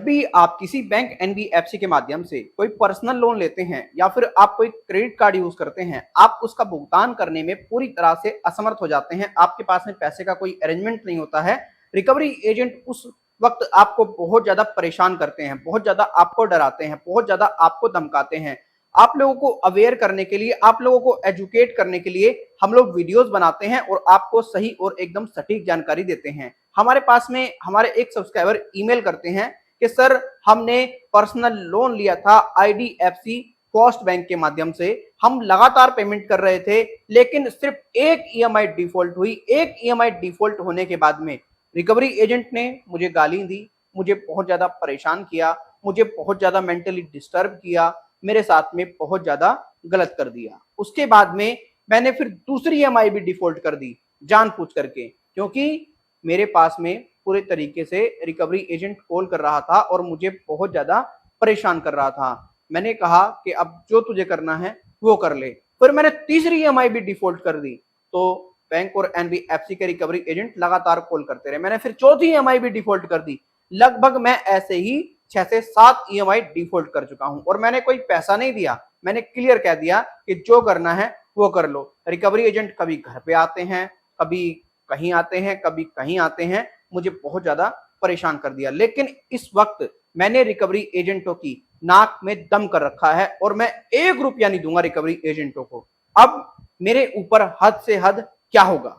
भी आप किसी बैंक एनबीएफसी के माध्यम से कोई पर्सनल लोन लेते हैं या फिर आप कोई क्रेडिट कार्ड यूज करते हैं, आप उसका भुगतान करने में पूरी तरह से असमर्थ हो जाते हैं, आपके पास में पैसे का कोई अरेंजमेंट नहीं होता है। रिकवरी एजेंट उस वक्त आपको बहुत ज्यादा परेशान करते हैं, बहुत ज्यादा आपको डराते हैं, बहुत ज्यादा आपको धमकाते हैं। आप लोगों को अवेयर करने के लिए, आप लोगों को एजुकेट करने के लिए हम लोग वीडियोस बनाते हैं और आपको सही और एकदम सटीक जानकारी देते हैं। हमारे पास में हमारे एक सब्सक्राइबर ईमेल करते हैं कि सर हमने पर्सनल लोन लिया था आईडीएफसी फर्स्ट बैंक के माध्यम से, हम लगातार पेमेंट कर रहे थे, लेकिन सिर्फ एक ईएमआई डिफॉल्ट हुई। एक ईएमआई डिफॉल्ट होने के बाद में रिकवरी एजेंट ने मुझे गाली दी, मुझे बहुत ज्यादा परेशान किया, मुझे बहुत ज्यादा मेंटली डिस्टर्ब किया, मेरे साथ में बहुत ज्यादा गलत कर दिया। उसके बाद में मैंने फिर दूसरी ईएमआई भी डिफॉल्ट कर दी जानबूझ करके, क्योंकि मेरे पास में पूरे तरीके से रिकवरी एजेंट कॉल कर रहा था और मुझे बहुत ज्यादा परेशान कर रहा था। मैंने कहा कि अब जो तुझे करना है वो कर ले। फिर मैंने तीसरी ईएमआई भी डिफॉल्ट कर दी, तो बैंक और एनबीएफसी के रिकवरी एजेंट लगातार कॉल करते रहे। मैंने फिर चौथी ईएमआई भी डिफॉल्ट कर दी। लगभग मैं ऐसे ही 6 से 7 ईएमआई डिफॉल्ट कर चुका हूं और मैंने कोई पैसा नहीं दिया। मैंने क्लियर कह दिया कि जो करना है वो कर लो। रिकवरी एजेंट कभी घर पे आते हैं, कभी कहीं आते हैं, कभी कहीं आते हैं, मुझे बहुत ज्यादा परेशान कर दिया। लेकिन इस वक्त मैंने रिकवरी एजेंटों की नाक में दम कर रखा है और मैं 1 रुपया नहीं दूंगा रिकवरी एजेंटों को। अब मेरे ऊपर हद से हद क्या होगा।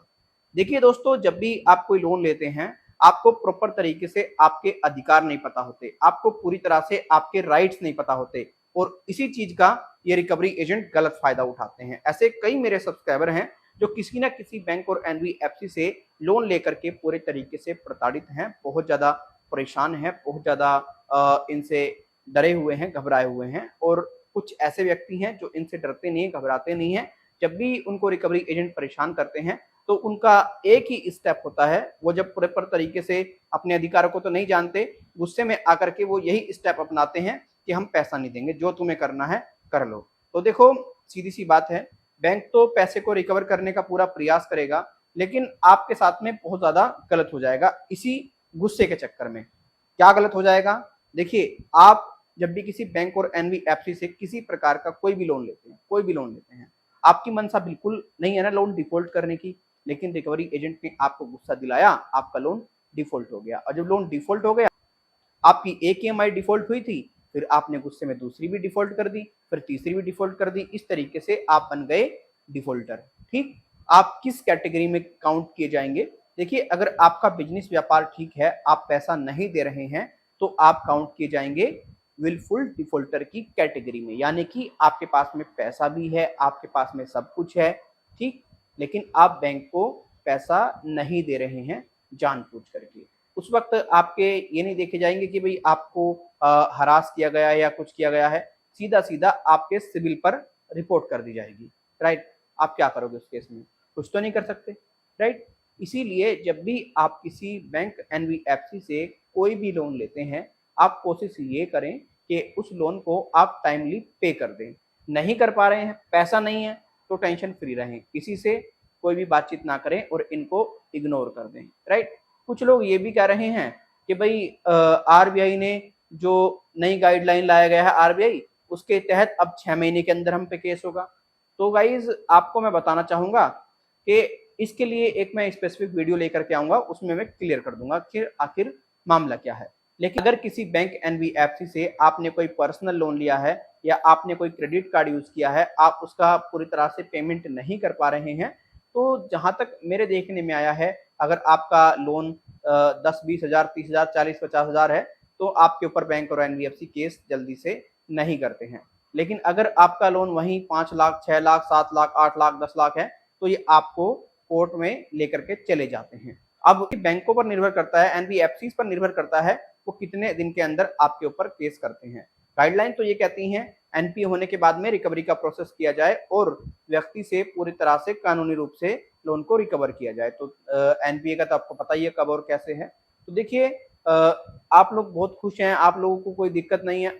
देखिए दोस्तों, जब भी आप कोई लोन लेते हैं, आपको प्रॉपर तरीके से आपके अधिकार नहीं पता होते, आपको पूरी तरह से आपके राइट्स नहीं पता होते और इसी चीज का ये रिकवरी एजेंट गलत फायदा उठाते हैं। ऐसे कई मेरे सब्सक्राइबर हैं जो किसी ना किसी बैंक और एनबीएफसी से लोन लेकर के पूरे तरीके से प्रताड़ित हैं, बहुत ज्यादा परेशान हैं, बहुत ज्यादा इनसे डरे हुए हैं, घबराए हुए हैं। और कुछ ऐसे व्यक्ति हैं जो इनसे डरते नहीं है, घबराते नहीं है। जब भी उनको रिकवरी एजेंट परेशान करते हैं तो उनका एक ही स्टेप होता है, वो जब प्रॉपर तरीके से अपने अधिकारों को तो नहीं जानते, गुस्से में आकर के वो यही स्टेप अपनाते हैं कि हम पैसा नहीं देंगे, जो तुम्हें करना है कर लो। तो देखो, सीधी सी बात है, बैंक तो पैसे को रिकवर करने का पूरा प्रयास करेगा, लेकिन आपके साथ में बहुत ज्यादा गलत हो जाएगा इसी गुस्से के चक्कर में। क्या गलत हो जाएगा? देखिए, आप जब भी किसी बैंक और एनबीएफसी से किसी प्रकार का कोई भी लोन लेते हैं, कोई भी लोन लेते हैं, आपकी मंशा बिल्कुल नहीं है ना लोन डिफॉल्ट करने की, लेकिन रिकवरी एजेंट ने आपको गुस्सा दिलाया, आपका लोन डिफॉल्ट हो गया। और जब लोन डिफॉल्ट हो गया, आपकी एक ईएमआई डिफॉल्ट हुई थी, फिर आपने गुस्से में दूसरी भी डिफॉल्ट कर दी, फिर तीसरी भी डिफॉल्ट कर दी। इस तरीके से आप बन गए डिफॉल्टर। ठीक, आप किस कैटेगरी में काउंट किए जाएंगे? देखिए, अगर आपका बिजनेस व्यापार ठीक है, आप पैसा नहीं दे रहे हैं, तो आप काउंट किए जाएंगे विलफुल डिफॉल्टर की कैटेगरी में, यानी कि आपके पास में पैसा भी है, आपके पास में सब कुछ है, ठीक, लेकिन आप बैंक को पैसा नहीं दे रहे हैं जानबूझ करके। उस वक्त आपके ये नहीं देखे जाएंगे कि भाई आपको हरास किया गया है या कुछ किया गया है, सीधा सीधा आपके सिविल पर रिपोर्ट कर दी जाएगी। राइट, आप क्या करोगे उस केस में? कुछ तो नहीं कर सकते। राइट, इसीलिए जब भी आप किसी बैंक एनबीएफसी से कोई भी लोन लेते हैं, आप कोशिश ये करें कि उस लोन को आप टाइमली पे कर दें। नहीं कर पा रहे हैं, पैसा नहीं है, तो टेंशन फ्री रहें, किसी से कोई भी बातचीत ना करें और इनको इग्नोर कर दें। राइट, कुछ लोग ये भी कह रहे हैं कि भाई आरबीआई ने जो नई गाइडलाइन लाया गया है आरबीआई, उसके तहत अब 6 महीने के अंदर हम पे केस होगा। तो गाइज, आपको मैं बताना चाहूंगा कि इसके लिए एक मैं स्पेसिफिक वीडियो लेकर के आऊंगा, उसमें मैं क्लियर कर दूंगा कि आखिर मामला क्या है। लेकिन अगर किसी बैंक एनबीएफसी से आपने कोई पर्सनल लोन लिया है या आपने कोई क्रेडिट कार्ड यूज किया है, आप उसका पूरी तरह से पेमेंट नहीं कर पा रहे हैं, तो जहां तक मेरे देखने में आया है, अगर आपका लोन 10-20 हज़ार, 30 हज़ार, 40-50 हज़ार है, तो आपके ऊपर बैंक और एनबीएफसी केस जल्दी से नहीं करते हैं। लेकिन अगर आपका लोन वहीं 5 लाख, 6 लाख, 7 लाख, 8 लाख, 10 लाख है, तो ये आपको कोर्ट में लेकर के चले जाते हैं। अब बैंकों पर निर्भर करता है, एनबीएफसी पर निर्भर करता है, वो कितने दिन के अंदर आपके ऊपर केस करते हैं। गाइडलाइन तो ये कहती हैं एनपीए होने के बाद में रिकवरी का प्रोसेस किया जाए और व्यक्ति से पूरी तरह से कानूनी रूप से लोन को रिकवर किया जाए। तो एनपीए का तो आपको पता ही है कब और कैसे है। तो देखिए, आप लोग बहुत खुश हैं, आप लोगों को कोई दिक्कत नहीं है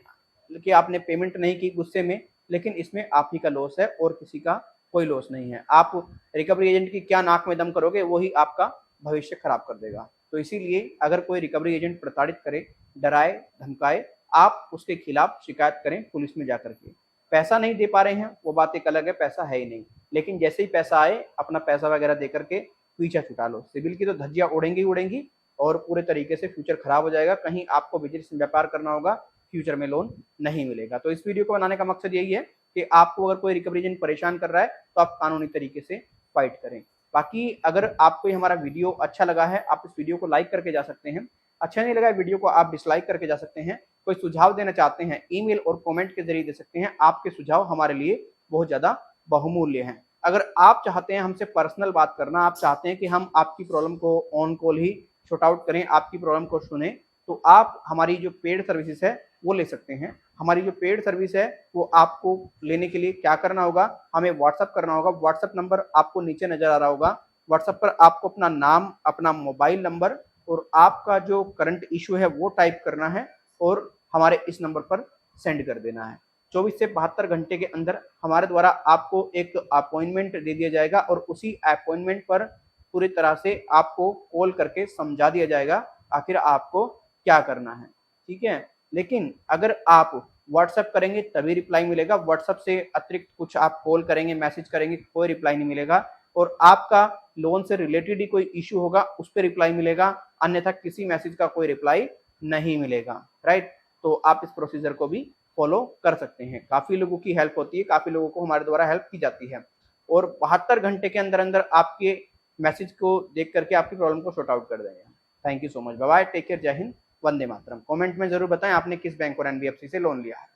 कि आपने पेमेंट नहीं की गुस्से में, लेकिन इसमें आप ही का लॉस है और किसी का कोई लॉस नहीं है। आप रिकवरी एजेंट की क्या नाक में दम करोगे, वही आपका भविष्य खराब कर देगा। तो इसीलिए अगर कोई रिकवरी एजेंट प्रताड़ित करे, डराए, धमकाए, आप उसके खिलाफ शिकायत करें पुलिस में जाकर के। पैसा नहीं दे पा रहे हैं वो बात एक अलग है, पैसा है ही नहीं, लेकिन जैसे ही पैसा आए अपना पैसा वगैरह दे करके पीछा छुटा लो। सिविल की तो धज्जियां उड़ेंगी ही उड़ेंगी और पूरे तरीके से फ्यूचर खराब हो जाएगा। कहीं आपको बिजनेस में व्यापार करना होगा, फ्यूचर में लोन नहीं मिलेगा। तो इस वीडियो को बनाने का मकसद यही है कि आपको अगर कोई रिकवरी एजेंट परेशान कर रहा है तो आप कानूनी तरीके से फाइट करें। बाकी अगर आपको हमारा वीडियो अच्छा लगा है, आप इस वीडियो को लाइक करके जा सकते हैं। अच्छा नहीं लगा वीडियो को आप डिसलाइक करके जा सकते हैं। कोई सुझाव देना चाहते हैं, ईमेल और कमेंट के जरिए दे सकते हैं। आपके सुझाव हमारे लिए बहुत ज्यादा बहुमूल्य हैं। अगर आप चाहते हैं हमसे पर्सनल बात करना, आप चाहते हैं कि हम आपकी प्रॉब्लम को on call he short out करें, आपकी प्रॉब्लम को सुने, तो आप हमारी जो पेड सर्विसेज है वो ले सकते हैं। हमारी जो पेड सर्विस है वो आपको लेने के लिए क्या करना होगा, हमें व्हाट्सअप करना होगा। व्हाट्सअप नंबर आपको नीचे नजर आ रहा होगा। व्हाट्सअप पर आपको अपना नाम, अपना मोबाइल नंबर और आपका जो करंट इशू है वो टाइप करना है और हमारे इस नंबर पर सेंड कर देना है। 24 से 72 घंटे के अंदर हमारे द्वारा आपको एक अपॉइंटमेंट दे दिया जाएगा और उसी अपॉइंटमेंट पर पूरी तरह से आपको कॉल करके समझा दिया जाएगा आखिर आपको क्या करना है। ठीक है, लेकिन अगर आप व्हाट्सएप करेंगे तभी रिप्लाई मिलेगा। व्हाट्सएप से अतिरिक्त कुछ आप कॉल करेंगे, मैसेज करेंगे, कोई रिप्लाई नहीं मिलेगा। और आपका लोन से रिलेटेड ही कोई इश्यू होगा उस पर रिप्लाई मिलेगा, अन्यथा किसी मैसेज का कोई रिप्लाई नहीं मिलेगा। राइट, तो आप इस प्रोसीजर को भी फॉलो कर सकते हैं। काफी लोगों की हेल्प होती है, काफी लोगों को हमारे द्वारा हेल्प की जाती है और 72 घंटे के अंदर अंदर आपके मैसेज को देख करके आपकी प्रॉब्लम को सॉर्ट आउट कर देंगे। Thank you so much, bye bye, take care, जय हिंद, वंदे मातरम। कमेंट में जरूर बताएं आपने किस बैंक और एनबीएफसी से लोन लिया है।